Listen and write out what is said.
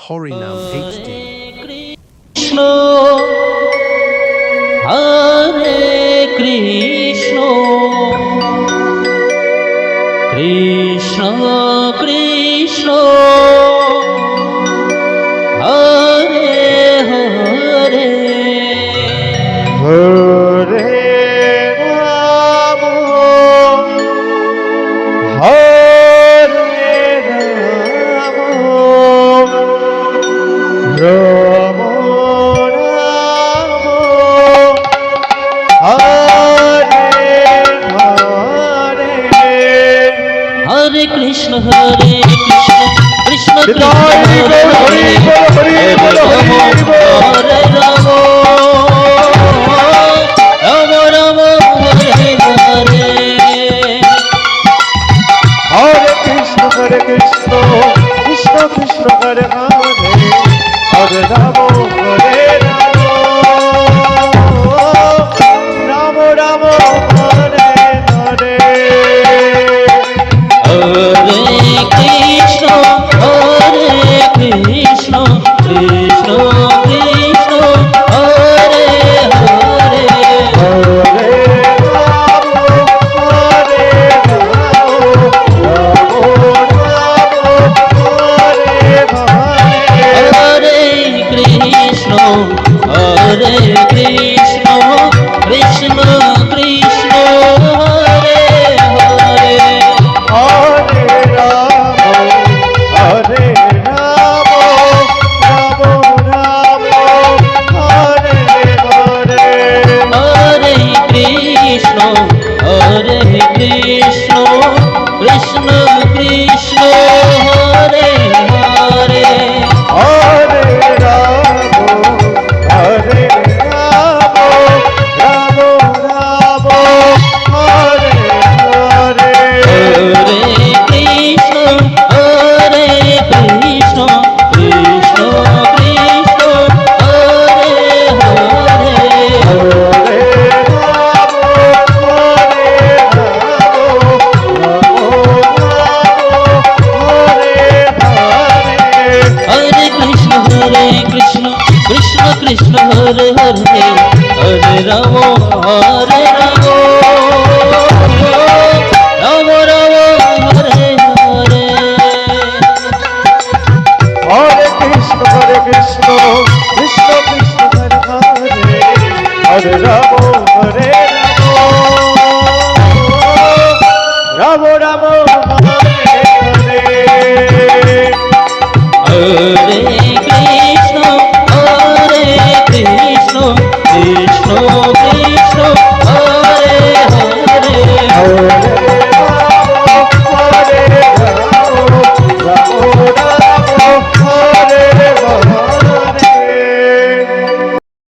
Horinam HD. Krishna হরে Krishna Krishna Krishna Hare Hare Hare Ram হরে Ram Ram Ram Hare Hare Hare Krishna হরে Krishna Krishna Krishna Hari হরে বল Hari হরে বল Hari বল Hari বল হরে Ram Ram Ram Hare Hare Hare Krishna Krishna Krishna Hare Hare Hare Ram হরে Ram Ram Ram Hare Hare Hare Krishna Krishna Krishna Hare Hare Hare Ram হরে Ram হরে Krishna Krishna Krishna Krishna Hare Hare Hare Ram হরে Ram Ram Ram Hare Hare Hare Krishna Krishna Krishna Krishna Hare Hare Hare Ram হরে Ram Ram Ram Hare Hare Hare Krishna Krishna Krishna Krishna Hare Hare Hare Ram Hare Hare Krishna Krishna Krishna Krishna Hare Hare Hare Ram হরে Ram Ram Ram Hare Hare Hare Krishna Krishna Krishna Krishna Hare Hare Hare